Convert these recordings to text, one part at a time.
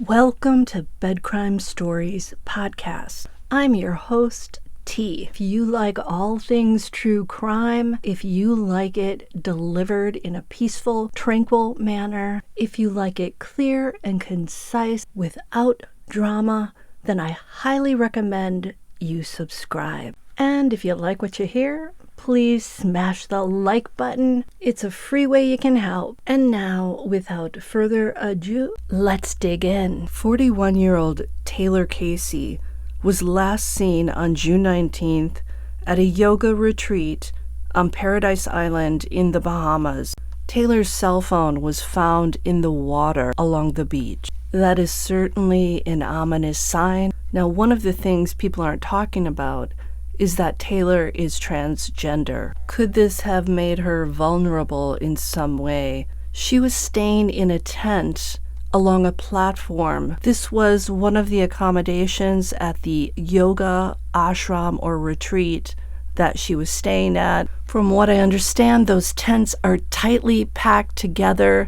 Welcome to Bed Crime Stories podcast. I'm your host, T. If you like all things true crime, if you like it delivered in a peaceful, tranquil manner, if you like it clear and concise without drama, then I highly recommend you subscribe. And if you like what you hear, please smash the like button. It's a free way you can help. And now, without further ado, let's dig in. 41-year-old Taylor Casey was last seen on June 19th at a yoga retreat on Paradise Island in the Bahamas. Taylor's cell phone was found in the water along the beach. That is certainly an ominous sign. Now, one of the things people aren't talking about is that Taylor is transgender. Could this have made her vulnerable in some way? She was staying in a tent along a platform. This was one of the accommodations at the yoga ashram or retreat that she was staying at. From what I understand, those tents are tightly packed together,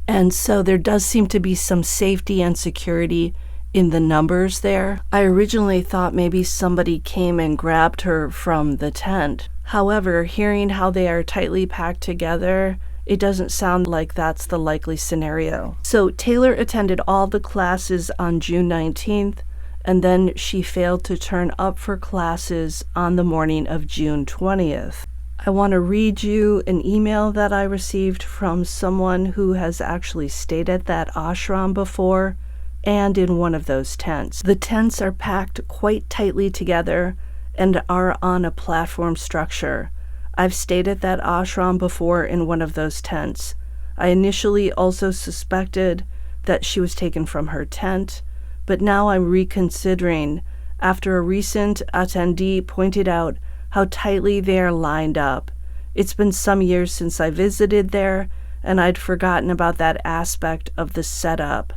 and so there does seem to be some safety and security in the numbers there. I originally thought maybe somebody came and grabbed her from the tent. However, hearing how they are tightly packed together, it doesn't sound like that's the likely scenario. So Taylor attended all the classes on June 19th, and then she failed to turn up for classes on the morning of June 20th. I want to read you an email that I received from someone who has actually stayed at that ashram before and in one of those tents. The tents are packed quite tightly together and are on a platform structure. I've stayed at that ashram before in one of those tents. I initially also suspected that she was taken from her tent, but now I'm reconsidering after a recent attendee pointed out how tightly they are lined up. It's been some years since I visited there, and I'd forgotten about that aspect of the setup.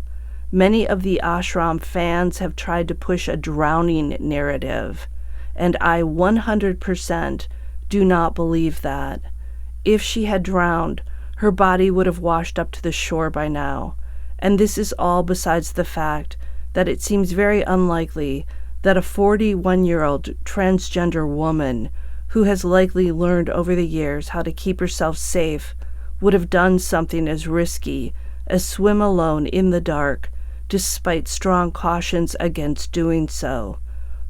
Many of the ashram fans have tried to push a drowning narrative, and I 100% do not believe that. If she had drowned, her body would have washed up to the shore by now, and this is all besides the fact that it seems very unlikely that a 41-year-old transgender woman who has likely learned over the years how to keep herself safe would have done something as risky as swim alone in the dark, despite strong cautions against doing so.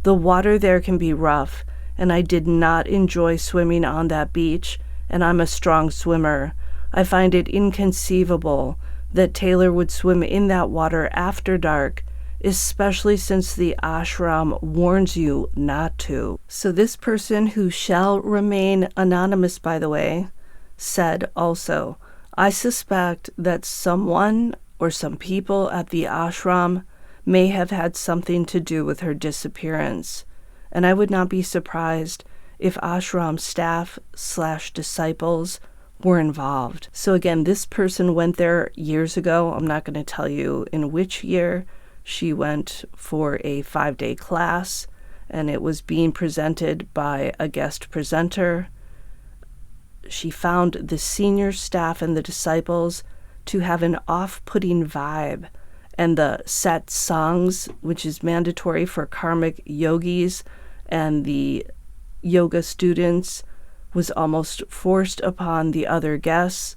The water there can be rough, and I did not enjoy swimming on that beach, and I'm a strong swimmer. I find it inconceivable that Taylor would swim in that water after dark, especially since the ashram warns you not to. So this person, who shall remain anonymous by the way, said also, I suspect that someone or some people at the ashram may have had something to do with her disappearance, and I would not be surprised if ashram staff/disciples were involved. So again, this person went there years ago. I'm not going to tell you in which year. She went for a 5-day class, and it was being presented by a guest presenter. She found the senior staff and the disciples to have an off-putting vibe, and the set songs, which is mandatory for karmic yogis and the yoga students, was almost forced upon the other guests,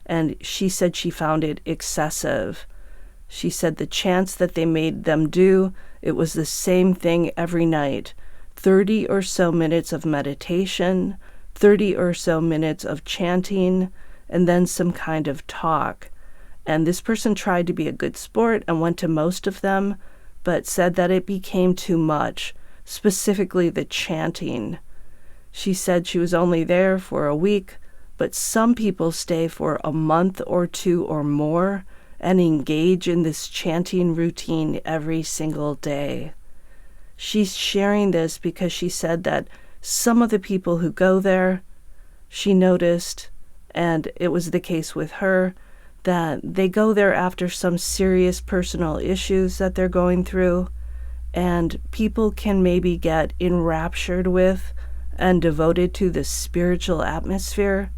and she said she found it excessive. She said the chants that they made them do, it was the same thing every night. 30 or so minutes of meditation, 30 or so minutes of chanting, and then some kind of talk. And this person tried to be a good sport and went to most of them, but said that it became too much, specifically the chanting. She said she was only there for a week, but some people stay for a month or two or more and engage in this chanting routine every single day. She's sharing this because she said that some of the people who go there, she noticed, and it was the case with her, that they go there after some serious personal issues that they're going through, and people can maybe get enraptured with and devoted to the spiritual atmosphere.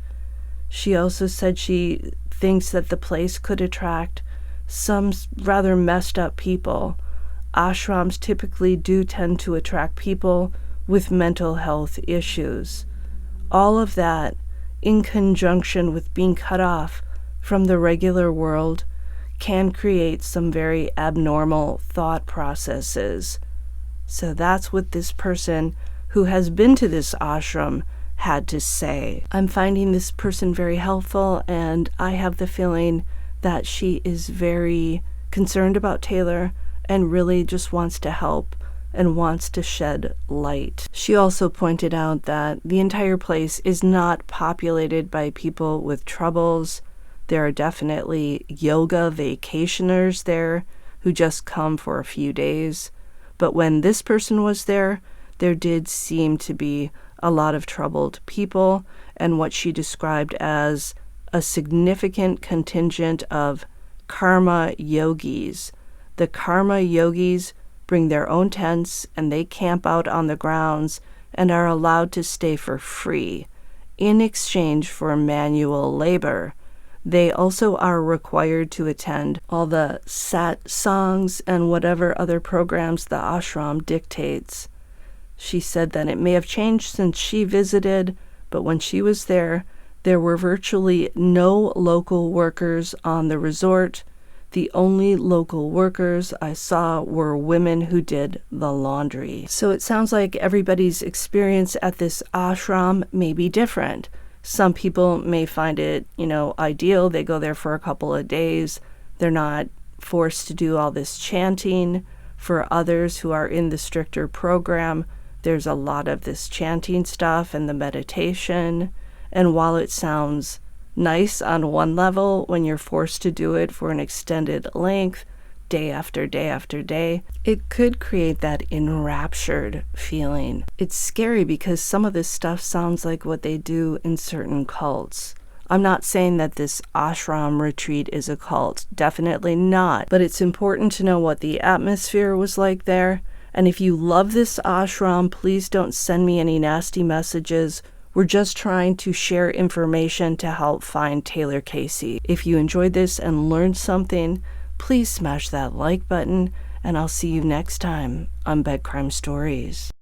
She also said she thinks that the place could attract some rather messed up people. Ashrams typically do tend to attract people with mental health issues. All of that, in conjunction with being cut off from the regular world, can create some very abnormal thought processes. So that's what this person who has been to this ashram had to say. I'm finding this person very helpful, and I have the feeling that she is very concerned about Taylor and really just wants to help and wants to shed light. She also pointed out that the entire place is not populated by people with troubles. There are definitely yoga vacationers there who just come for a few days. But when this person was there did seem to be a lot of troubled people, and what she described as a significant contingent of karma yogis. The karma yogis bring their own tents and they camp out on the grounds and are allowed to stay for free in exchange for manual labor. They also are required to attend all the satsangs and whatever other programs the ashram dictates. She said that it may have changed since she visited, but when she was there were virtually no local workers on the resort. The only local workers I saw were women who did the laundry. So it sounds like everybody's experience at this ashram may be different. Some people may find it, ideal. They go there for a couple of days. They're not forced to do all this chanting. For others who are in the stricter program, there's a lot of this chanting stuff and the meditation. And while it sounds nice on one level when you're forced to do it for an extended length, day after day after day, it could create that enraptured feeling. It's scary because some of this stuff sounds like what they do in certain cults. I'm not saying that this ashram retreat is a cult, definitely not, but it's important to know what the atmosphere was like there. And if you love this ashram, please don't send me any nasty messages. We're just trying to share information to help find Taylor Casey. If you enjoyed this and learned something, please smash that like button, and I'll see you next time on Bed Crime Stories.